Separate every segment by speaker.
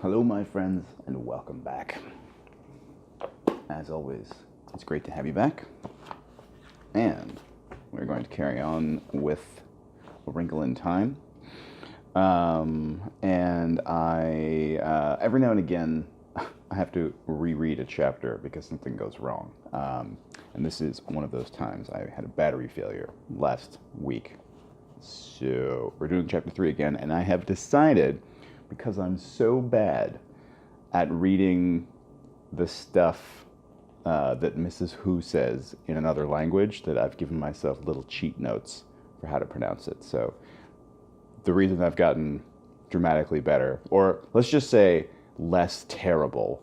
Speaker 1: Hello, my friends, and welcome back. As always, it's great to have you back. And we're going to carry on with A Wrinkle in Time. And every now and again, I have to reread a chapter because something goes wrong. And this is one of those times. I had a battery failure last week. So we're doing chapter 3 again, and I have decided, because I'm so bad at reading the stuff that Mrs. Who says in another language, that I've given myself little cheat notes for how to pronounce it. So the reason I've gotten dramatically better, or let's just say less terrible,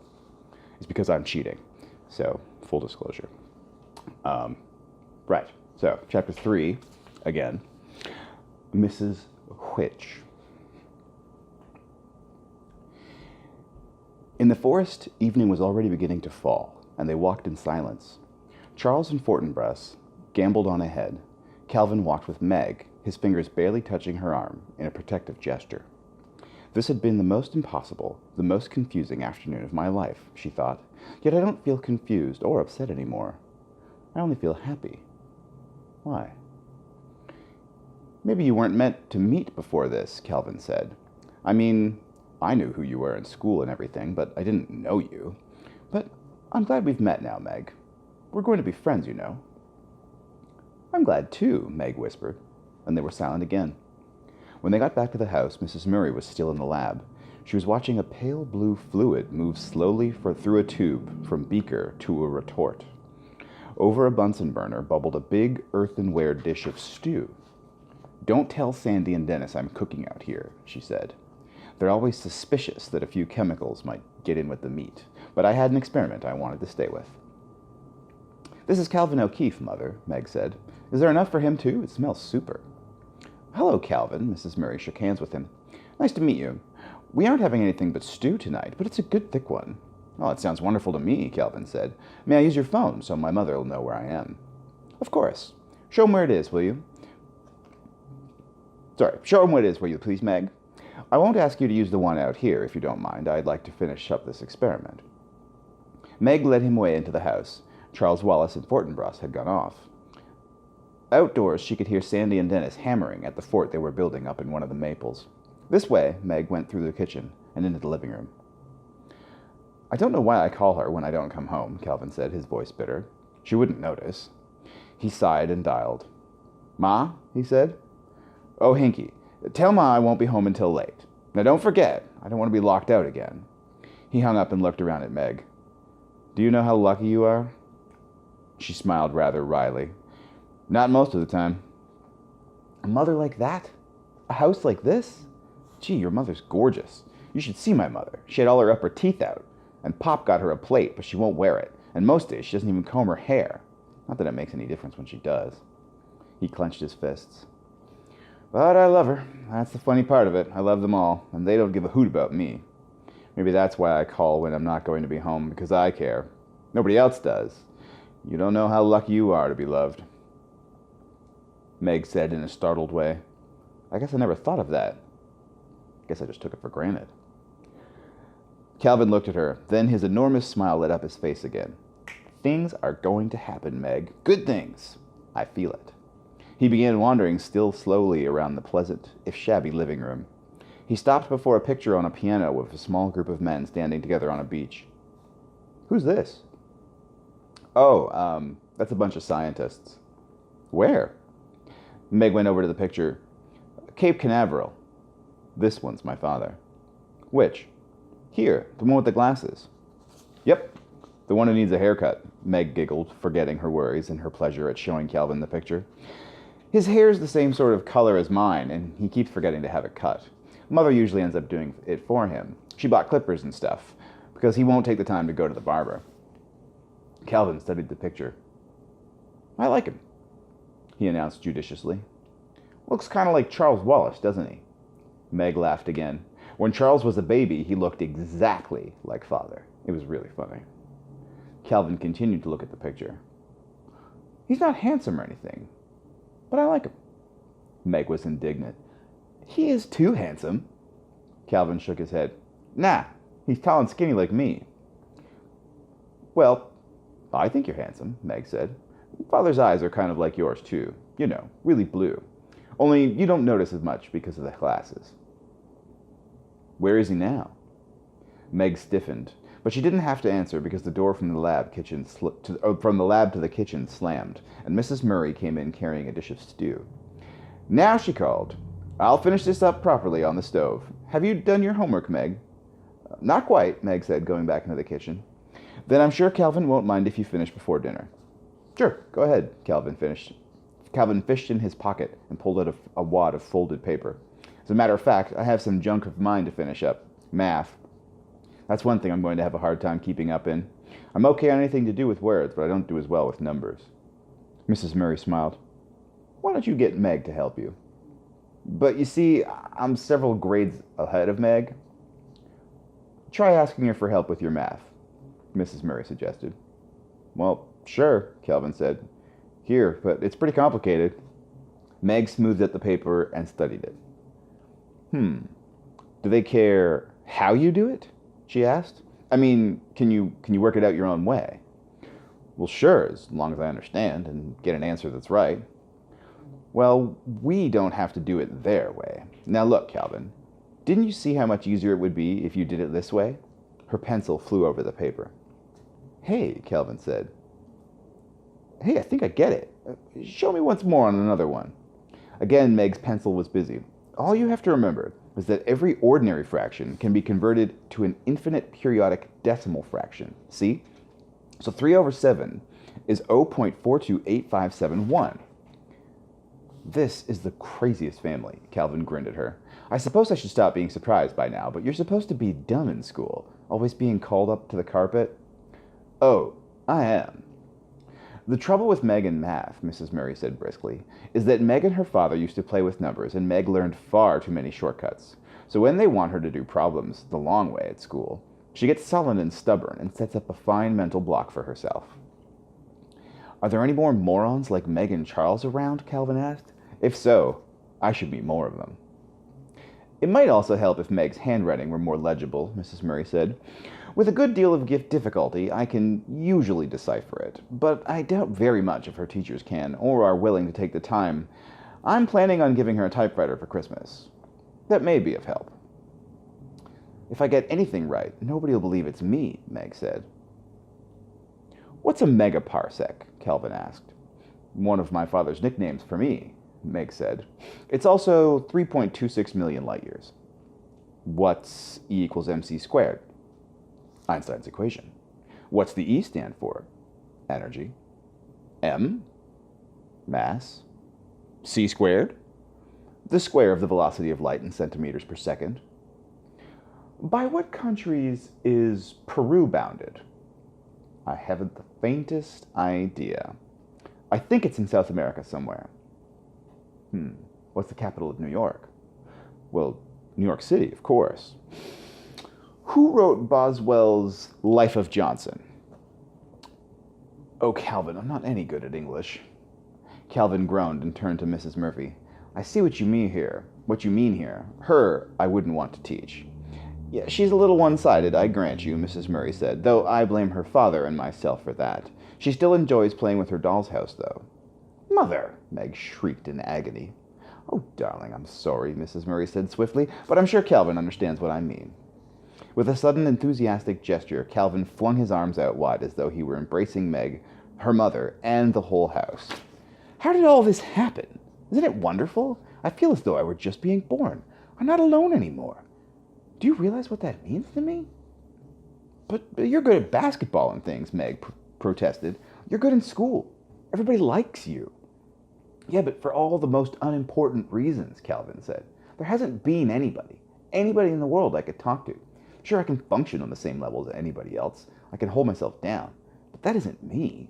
Speaker 1: is because I'm cheating. So, full disclosure. Right. So, chapter 3, again. Mrs. Which. In the forest, evening was already beginning to fall, and they walked in silence. Charles and Fortinbras gamboled on ahead. Calvin walked with Meg, his fingers barely touching her arm, in a protective gesture. This had been the most impossible, the most confusing afternoon of my life, she thought. Yet I don't feel confused or upset anymore. I only feel happy. Why? Maybe you weren't meant to meet before this, Calvin said. I mean, I knew who you were in school and everything, but I didn't know you. But I'm glad we've met now, Meg. We're going to be friends, you know. I'm glad too, Meg whispered, and they were silent again. When they got back to the house, Mrs. Murray was still in the lab. She was watching a pale blue fluid move slowly through a tube from beaker to a retort. Over a Bunsen burner bubbled a big earthenware dish of stew. Don't tell Sandy and Dennis I'm cooking out here, she said. They're always suspicious that a few chemicals might get in with the meat, but I had an experiment I wanted to stay with. This is Calvin O'Keefe, Mother, Meg said. Is there enough for him, too? It smells super. Hello, Calvin, Mrs. Murray shook hands with him. Nice to meet you. We aren't having anything but stew tonight, but it's a good thick one. Oh, it sounds wonderful to me, Calvin said. May I use your phone so my mother will know where I am? Of course. Show him where it is, will you? Show him what it is, will you, please, Meg? I won't ask you to use the one out here, if you don't mind. I'd like to finish up this experiment. Meg led him away into the house. Charles Wallace and Fortinbras had gone off. Outdoors, she could hear Sandy and Dennis hammering at the fort they were building up in one of the maples. This way, Meg went through the kitchen and into the living room. I don't know why I call her when I don't come home, Calvin said, his voice bitter. She wouldn't notice. He sighed and dialed. Ma, he said. Oh, Hinky, tell Ma I won't be home until late. Now don't forget, I don't want to be locked out again. He hung up and looked around at Meg. Do you know how lucky you are? She smiled rather wryly. Not most of the time. A mother like that? A house like this? Gee, your mother's gorgeous. You should see my mother. She had all her upper teeth out. And Pop got her a plate, but she won't wear it. And most days she doesn't even comb her hair. Not that it makes any difference when she does. He clenched his fists. But I love her. That's the funny part of it. I love them all, and they don't give a hoot about me. Maybe that's why I call when I'm not going to be home, because I care. Nobody else does. You don't know how lucky you are to be loved. Meg said in a startled way. I guess I never thought of that. Guess I just took it for granted. Calvin looked at her. Then his enormous smile lit up his face again. Things are going to happen, Meg. Good things. I feel it. He began wandering still slowly around the pleasant, if shabby, living room. He stopped before a picture on a piano with a small group of men standing together on a beach. Who's this? Oh, that's a bunch of scientists. Where? Meg went over to the picture. Cape Canaveral. This one's my father. Which? Here, the one with the glasses. Yep, the one who needs a haircut, Meg giggled, forgetting her worries in her pleasure at showing Calvin the picture. His hair's the same sort of color as mine, and he keeps forgetting to have it cut. Mother usually ends up doing it for him. She bought clippers and stuff, because he won't take the time to go to the barber. Calvin studied the picture. I like him, he announced judiciously. Looks kind of like Charles Wallace, doesn't he? Meg laughed again. When Charles was a baby, he looked exactly like Father. It was really funny. Calvin continued to look at the picture. He's not handsome or anything, but I like him. Meg was indignant. He is too handsome. Calvin shook his head. Nah, he's tall and skinny like me. Well, I think you're handsome, Meg said. Father's eyes are kind of like yours, too. You know, really blue. Only you don't notice as much because of the glasses. Where is he now? Meg stiffened, but she didn't have to answer because the door from the lab to the kitchen slammed, and Mrs. Murray came in carrying a dish of stew. Now, she called. I'll finish this up properly on the stove. Have you done your homework, Meg? Not quite, Meg said, going back into the kitchen. Then I'm sure Calvin won't mind if you finish before dinner. Sure, go ahead, Calvin fished in his pocket and pulled out a wad of folded paper. As a matter of fact, I have some junk of mine to finish up. Math. That's one thing I'm going to have a hard time keeping up in. I'm okay on anything to do with words, but I don't do as well with numbers. Mrs. Murray smiled. Why don't you get Meg to help you? But you see, I'm several grades ahead of Meg. Try asking her for help with your math, Mrs. Murray suggested. Well, sure, Calvin said. Here, but it's pretty complicated. Meg smoothed out the paper and studied it. Do they care how you do it? She asked. I mean, can you work it out your own way? Well, sure, as long as I understand and get an answer that's right. Well, we don't have to do it their way. Now look, Calvin, didn't you see how much easier it would be if you did it this way? Her pencil flew over the paper. Hey, Calvin said. Hey, I think I get it. Show me once more on another one. Again, Meg's pencil was busy. All you have to remember is that every ordinary fraction can be converted to an infinite periodic decimal fraction. See? So 3 over 7 is 0.428571. This is the craziest family, Calvin grinned at her. I suppose I should stop being surprised by now, but you're supposed to be dumb in school, always being called up to the carpet. Oh, I am. The trouble with Meg and math, Mrs. Murray said briskly, is that Meg and her father used to play with numbers, and Meg learned far too many shortcuts. So when they want her to do problems the long way at school, she gets sullen and stubborn and sets up a fine mental block for herself. Are there any more morons like Meg and Charles around? Calvin asked. If so, I should meet more of them. It might also help if Meg's handwriting were more legible, Mrs. Murray said. With a good deal of difficulty, I can usually decipher it, but I doubt very much if her teachers can or are willing to take the time. I'm planning on giving her a typewriter for Christmas. That may be of help. If I get anything right, nobody will believe it's me, Meg said. What's a megaparsec? Calvin asked. One of my father's nicknames for me, Meg said. It's also 3.26 million light years. What's E equals mc squared? Einstein's equation. What's the E stand for? Energy. M? Mass. C squared? The square of the velocity of light in centimeters per second. By what countries is Peru bounded? I haven't the faintest idea. I think it's in South America somewhere. What's the capital of New York? Well, New York City, of course. Who wrote Boswell's Life of Johnson? Oh, Calvin, I'm not any good at English. Calvin groaned and turned to Mrs. Murphy. I see what you mean here. Her, I wouldn't want to teach. Yeah, she's a little one-sided, I grant you, Mrs. Murray said, though I blame her father and myself for that. She still enjoys playing with her doll's house, though. Mother! Meg shrieked in agony. Oh, darling, I'm sorry, Mrs. Murray said swiftly, but I'm sure Calvin understands what I mean. With a sudden enthusiastic gesture, Calvin flung his arms out wide as though he were embracing Meg, her mother, and the whole house. How did all this happen? Isn't it wonderful? I feel as though I were just being born. I'm not alone anymore. Do you realize what that means to me? But you're good at basketball and things, Meg protested. You're good in school. Everybody likes you. Yeah, but for all the most unimportant reasons, Calvin said. There hasn't been anybody in the world I could talk to. Sure, I can function on the same level as anybody else. I can hold myself down. But that isn't me.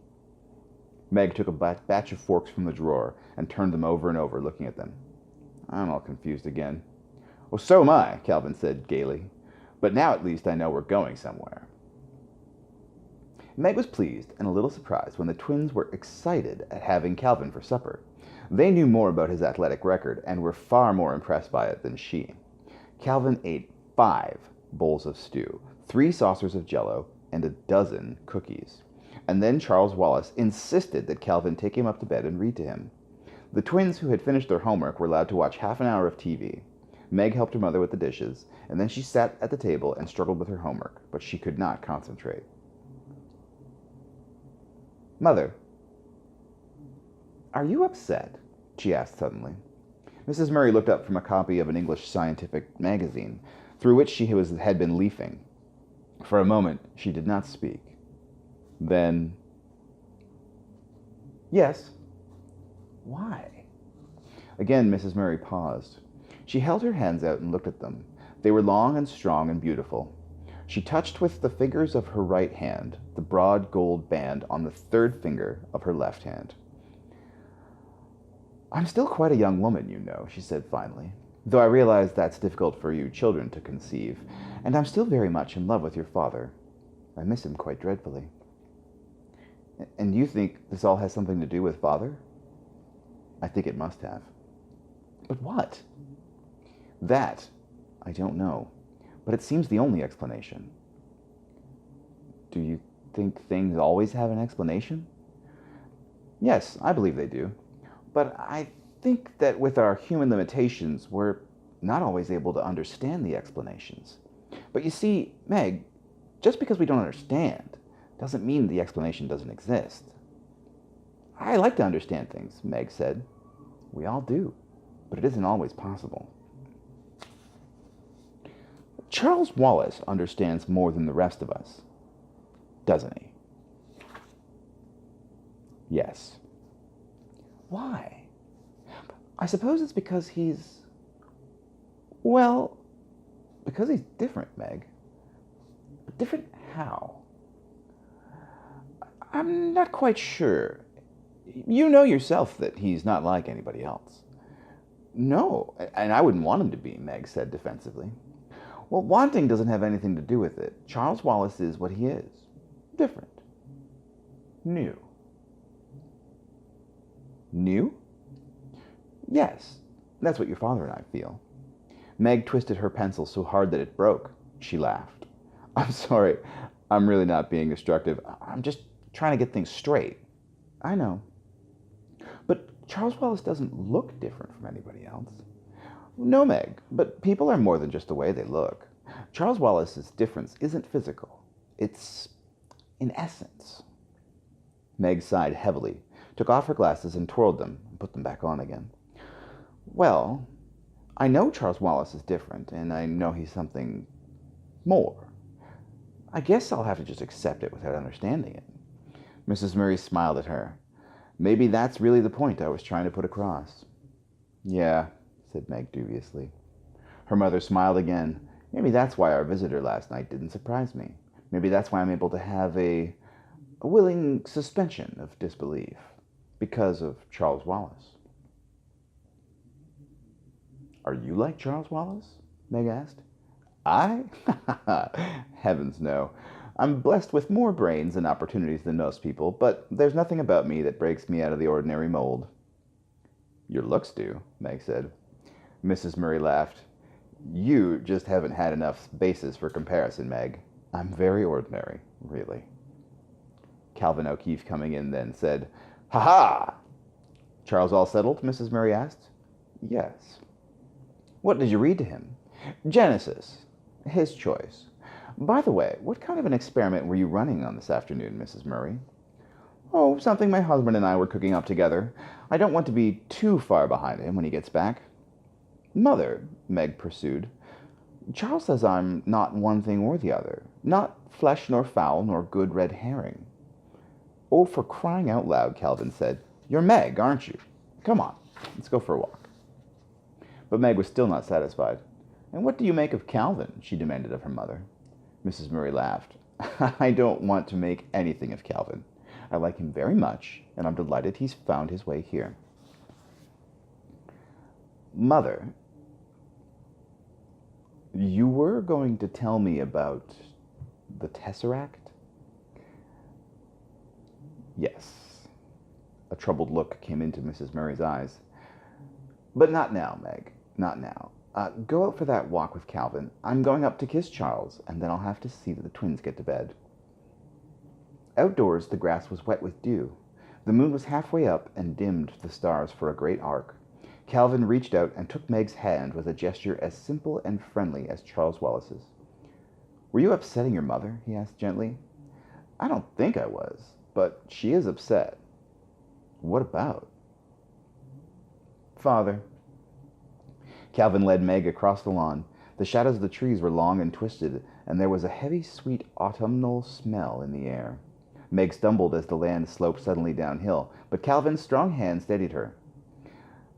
Speaker 1: Meg took a batch of forks from the drawer and turned them over and over, looking at them. I'm all confused again. Well, so am I, Calvin said gaily. But now at least I know we're going somewhere. Meg was pleased and a little surprised when the twins were excited at having Calvin for supper. They knew more about his athletic record and were far more impressed by it than she. Calvin ate 5 bowls of stew, 3 saucers of Jell-O, and a dozen cookies. And then Charles Wallace insisted that Calvin take him up to bed and read to him. The twins, who had finished their homework, were allowed to watch half an hour of TV. Meg helped her mother with the dishes, and then she sat at the table and struggled with her homework, but she could not concentrate. "Mother, are you upset?" she asked suddenly. Mrs. Murray looked up from a copy of an English scientific magazine, through which she had been leafing. For a moment, she did not speak. Then, "Yes." "Why?" Again, Mrs. Murray paused. She held her hands out and looked at them. They were long and strong and beautiful. She touched with the fingers of her right hand the broad gold band on the third finger of her left hand. "I'm still quite a young woman, you know," she said finally, "though I realize that's difficult for you children to conceive, and I'm still very much in love with your father. I miss him quite dreadfully." "And you think this all has something to do with father?" "I think it must have." "But what?" "That, I don't know, but it seems the only explanation." "Do you think things always have an explanation?" "Yes, I believe they do. But I think that with our human limitations, we're not always able to understand the explanations. But you see, Meg, just because we don't understand doesn't mean the explanation doesn't exist." "I like to understand things," Meg said. "We all do, but it isn't always possible." Charles Wallace understands more than the rest of us, doesn't he? "Yes." "Why?" "I suppose it's because well, because he's different, Meg." "But different how?" "I'm not quite sure. You know yourself that he's not like anybody else." "No, and I wouldn't want him to be," Meg said defensively. "Well, wanting doesn't have anything to do with it. Charles Wallace is what he is. Different. New." "New?" "Yes, that's what your father and I feel." Meg twisted her pencil so hard that it broke. She laughed. "I'm sorry. I'm really not being destructive. I'm just trying to get things straight." "I know. But Charles Wallace doesn't look different from anybody else." "No, Meg, but people are more than just the way they look. Charles Wallace's difference isn't physical. It's in essence." Meg sighed heavily, took off her glasses and twirled them, and put them back on again. "Well, I know Charles Wallace is different, and I know he's something more. I guess I'll have to just accept it without understanding it." Mrs. Murray smiled at her. "Maybe that's really the point I was trying to put across." "Yeah," said Meg dubiously. Her mother smiled again. "Maybe that's why our visitor last night didn't surprise me. Maybe that's why I'm able to have a willing suspension of disbelief. Because of Charles Wallace." "Are you like Charles Wallace?" Meg asked. "I? Heavens, no. I'm blessed with more brains and opportunities than most people, but there's nothing about me that breaks me out of the ordinary mold." "Your looks do," Meg said. Mrs. Murray laughed. "You just haven't had enough basis for comparison, Meg. I'm very ordinary, really." Calvin O'Keefe, coming in then, said, "Ha ha!" "Charles all settled?" Mrs. Murray asked. "Yes." "What did you read to him?" "Genesis. His choice. By the way, what kind of an experiment were you running on this afternoon, Mrs. Murray?" "Oh, something my husband and I were cooking up together. I don't want to be too far behind him when he gets back." "Mother," Meg pursued, "Charles says I'm not one thing or the other. Not flesh nor fowl nor good red herring." "Oh, for crying out loud," Calvin said. "You're Meg, aren't you? Come on, let's go for a walk." But Meg was still not satisfied. "And what do you make of Calvin?" she demanded of her mother. Mrs. Murray laughed. "I don't want to make anything of Calvin. I like him very much, and I'm delighted he's found his way here." "Mother, you were going to tell me about the Tesseract?" "Yes." A troubled look came into Mrs. Murray's eyes. "But not now, Meg, not now. Go out for that walk with Calvin. I'm going up to kiss Charles, and then I'll have to see that the twins get to bed. Outdoors, the grass was wet with dew. The moon was halfway up and dimmed the stars for a great arc. Calvin reached out and took Meg's hand with a gesture as simple and friendly as Charles Wallace's. "Were you upsetting your mother?" he asked gently. "I don't think I was, but she is upset." "What about?" "Father." Calvin led Meg across the lawn. The shadows of the trees were long and twisted, and there was a heavy, sweet autumnal smell in the air. Meg stumbled as the land sloped suddenly downhill, but Calvin's strong hand steadied her.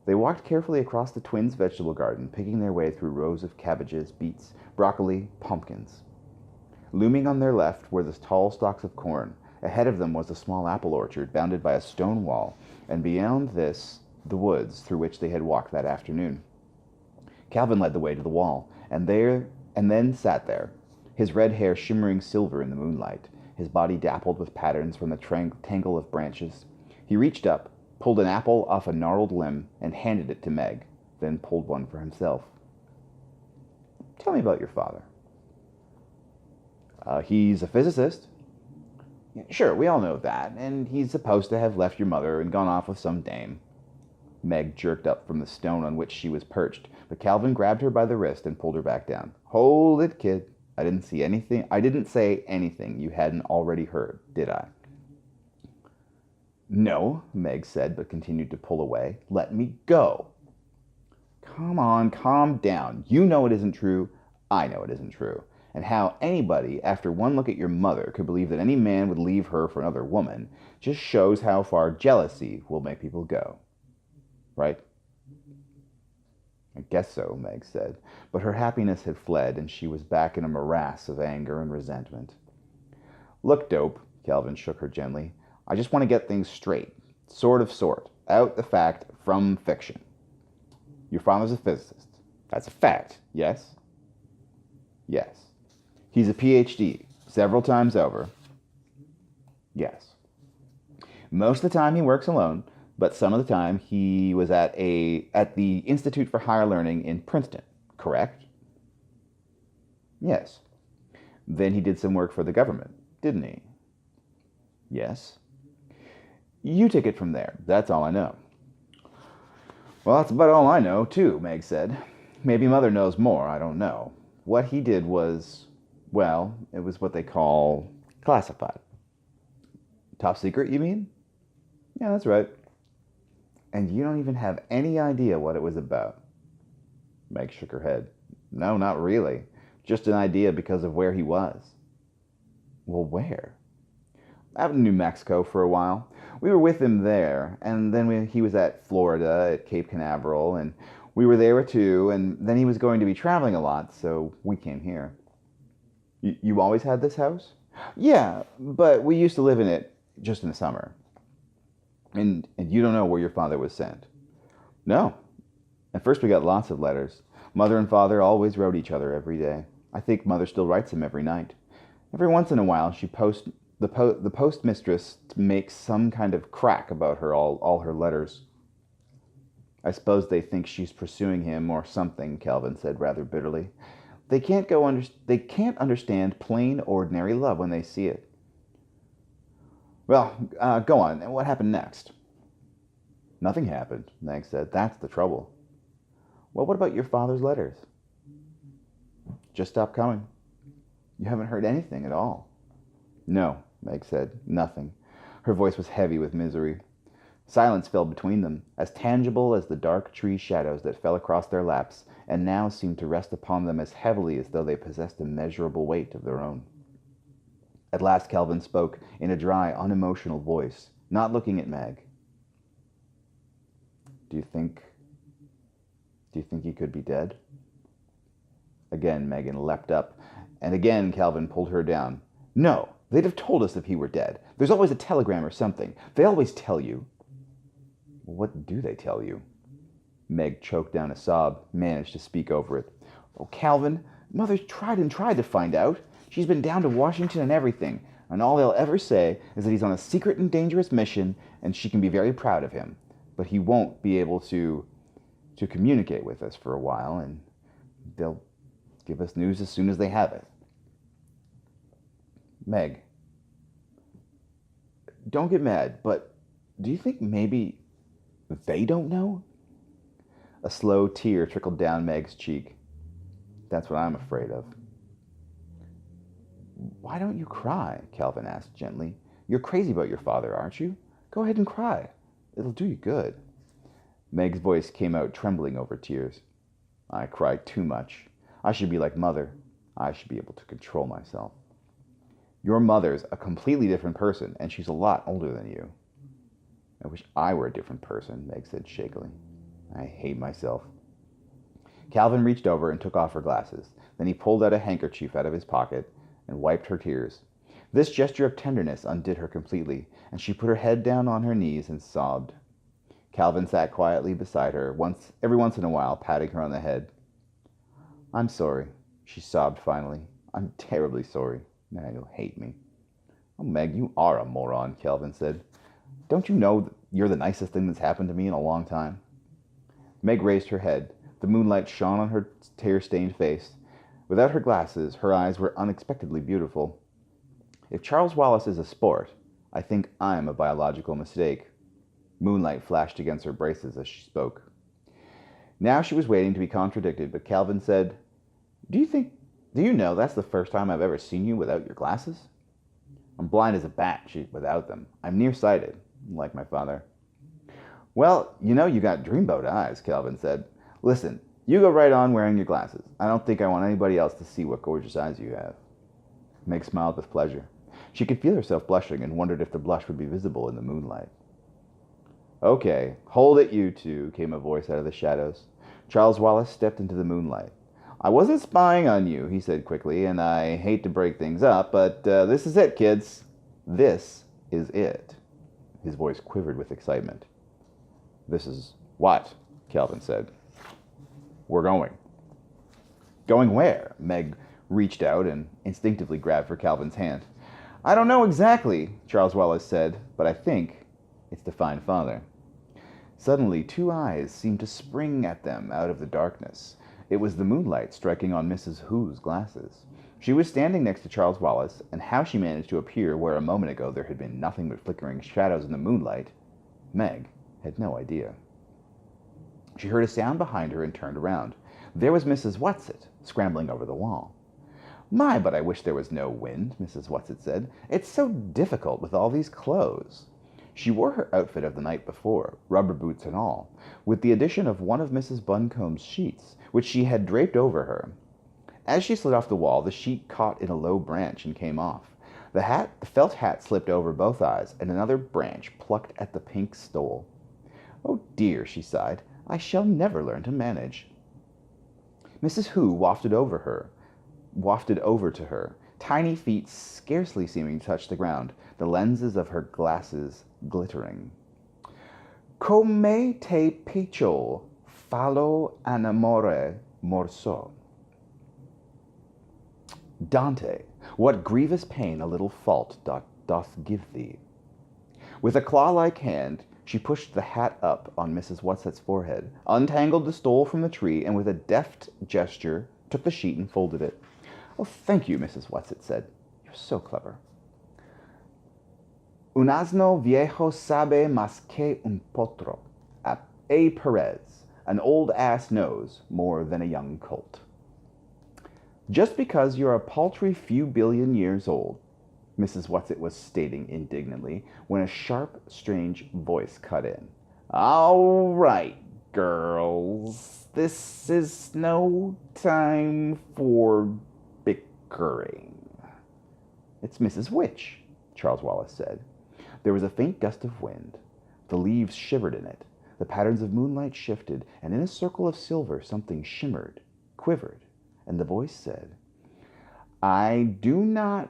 Speaker 1: They walked carefully across the twins' vegetable garden, picking their way through rows of cabbages, beets, broccoli, pumpkins. Looming on their left were the tall stalks of corn. Ahead of them was a small apple orchard, bounded by a stone wall, and beyond this, the woods through which they had walked that afternoon. Calvin led the way to the wall, and then sat there, his red hair shimmering silver in the moonlight, his body dappled with patterns from the tangle of branches. He reached up, pulled an apple off a gnarled limb, and handed it to Meg, then pulled one for himself. "Tell me about your father." He's a physicist." "Sure, we all know that, and he's supposed to have left your mother and gone off with some dame." Meg jerked up from the stone on which she was perched, but Calvin grabbed her by the wrist and pulled her back down. "Hold it, kid. I didn't say anything you hadn't already heard, did I?" "No," Meg said, but continued to pull away. "Let me go." "Come on, calm down. You know it isn't true. I know it isn't true. And how anybody, after one look at your mother, could believe that any man would leave her for another woman just shows how far jealousy will make people go. Right?" "I guess so," Meg said, but her happiness had fled, and she was back in a morass of anger and resentment. "Look, dope," Calvin shook her gently, "I just want to get things straight. Sort. Out the fact from fiction. Your father's a physicist. That's a fact, yes?" "Yes." "He's a PhD, several times over." "Yes." "Most of the time he works alone, but some of the time he was at the Institute for Higher Learning in Princeton, correct?" "Yes." "Then he did some work for the government, didn't he?" "Yes." "You took it from there. That's all I know." "Well, that's about all I know, too," Meg said. "Maybe Mother knows more, I don't know. What he did was, well, it was what they call classified." "Top secret, you mean?" "Yeah, that's right." "And you don't even have any idea what it was about?" Meg shook her head. "No, not really. Just an idea because of where he was." "Well, where?" "Out in New Mexico for a while. We were with him there, and then he was at Florida, at Cape Canaveral, and we were there too, and then he was going to be traveling a lot, so we came here." You always had this house?" "Yeah, but we used to live in it just in the summer." And you don't know where your father was sent?" "No. At first we got lots of letters. Mother and father always wrote each other every day. I think Mother still writes him every night. Every once in a while the postmistress makes some kind of crack about all her letters." "I suppose they think she's pursuing him or something," Calvin said rather bitterly. They can't understand plain, ordinary love when they see it." "Well, go on. What happened next?" "Nothing happened," Meg said. "That's the trouble." "Well, what about your father's letters?" "Just stopped coming." "You haven't heard anything at all?" "No," Meg said. "Nothing." Her voice was heavy with misery. Silence fell between them, as tangible as the dark tree shadows that fell across their laps, and now seemed to rest upon them as heavily as though they possessed a measurable weight of their own. At last Calvin spoke in a dry, unemotional voice, not looking at Meg. Do you think he could be dead?" Again Megan leapt up, and again Calvin pulled her down. "No, they'd have told us if he were dead. There's always a telegram or something. They always tell you." "What do they tell you?" Meg choked down a sob, managed to speak over it. "Oh, Calvin, Mother's tried to find out. She's been down to Washington and everything, and all they'll ever say is that he's on a secret and dangerous mission, and she can be very proud of him. But he won't be able to communicate with us for a while, and They'll give us news as soon as they have it. Meg, don't get mad, but do you think maybe they don't know? A slow tear trickled down Meg's cheek. That's what I'm afraid of. Why don't you cry? Calvin asked gently. You're crazy about your father, aren't you? Go ahead and cry. It'll do you good. Meg's voice came out trembling over tears. I cry too much. I should be like Mother. I should be able to control myself. Your mother's a completely different person, and she's a lot older than you. I wish I were a different person, Meg said shakily. I hate myself. Calvin reached over and took off her glasses. Then he pulled out a handkerchief out of his pocket and wiped her tears. This gesture of tenderness undid her completely, and she put her head down on her knees and sobbed. Calvin sat quietly beside her, every once in a while, patting her on the head. I'm sorry, she sobbed finally. I'm terribly sorry. Now you'll hate me. Oh, Meg, you are a moron, Calvin said. Don't you know that you're the nicest thing that's happened to me in a long time? Meg raised her head. The moonlight shone on her tear-stained face. Without her glasses, her eyes were unexpectedly beautiful. If Charles Wallace is a sport, I think I'm a biological mistake. Moonlight flashed against her braces as she spoke. Now she was waiting to be contradicted, but Calvin said, Do you know that's the first time I've ever seen you without your glasses? I'm blind as a bat without them. I'm nearsighted, like my father. Well, you know you got dreamboat eyes, Calvin said. Listen, you go right on wearing your glasses. I don't think I want anybody else to see what gorgeous eyes you have. Meg smiled with pleasure. She could feel herself blushing and wondered if the blush would be visible in the moonlight. Okay, hold it, you two, came a voice out of the shadows. Charles Wallace stepped into the moonlight. I wasn't spying on you, he said quickly, and I hate to break things up, but this is it, kids. This is it. His voice quivered with excitement. This is what? Calvin said. We're going. Going where? Meg reached out and instinctively grabbed for Calvin's hand. I don't know exactly, Charles Wallace said, but I think it's to find Father. Suddenly, two eyes seemed to spring at them out of the darkness. It was the moonlight striking on Mrs. Who's glasses. She was standing next to Charles Wallace, and how she managed to appear where a moment ago there had been nothing but flickering shadows in the moonlight, Meg had no idea. She heard a sound behind her and turned around. There was Mrs. Whatsit, scrambling over the wall. My, but I wish there was no wind, Mrs. Whatsit said. It's so difficult with all these clothes. She wore her outfit of the night before, rubber boots and all, with the addition of one of Mrs. Buncombe's sheets, which she had draped over her. As she slid off the wall, the sheet caught in a low branch and came off. The felt hat slipped over both eyes, and another branch plucked at the pink stole. Oh dear, she sighed, I shall never learn to manage. Mrs. Who wafted over to her, tiny feet scarcely seeming to touch the ground, the lenses of her glasses glittering. Come te picho, fallo an amore morso. Dante, what grievous pain a little fault doth give thee. With a claw-like hand, she pushed the hat up on Mrs. Whatsit's forehead, untangled the stole from the tree, and with a deft gesture took the sheet and folded it. Oh, thank you, Mrs. Whatsit said. You're so clever. Un asno viejo sabe más que un potro. A. Perez. An old ass knows more than a young colt. Just because you're a paltry few billion years old, Mrs. Whatsit was stating indignantly, when a sharp, strange voice cut in. All right, girls. This is no time for bickering. It's Mrs. Witch, Charles Wallace said. There was a faint gust of wind. The leaves shivered in it. The patterns of moonlight shifted, and in a circle of silver something shimmered, quivered, and the voice said, I do not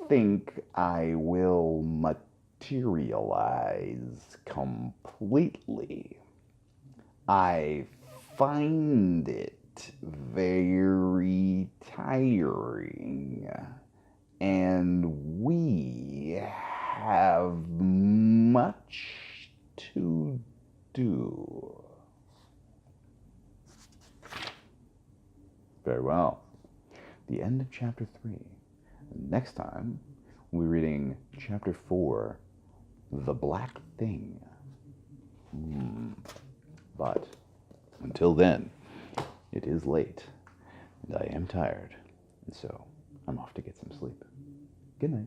Speaker 1: think I will materialize completely. I find it very tiring, and we have much to do. Very well. The end of chapter 3. Next time, we'll be reading chapter 4, The Black Thing. But until then, it is late, and I am tired, and so I'm off to get some sleep. Good night.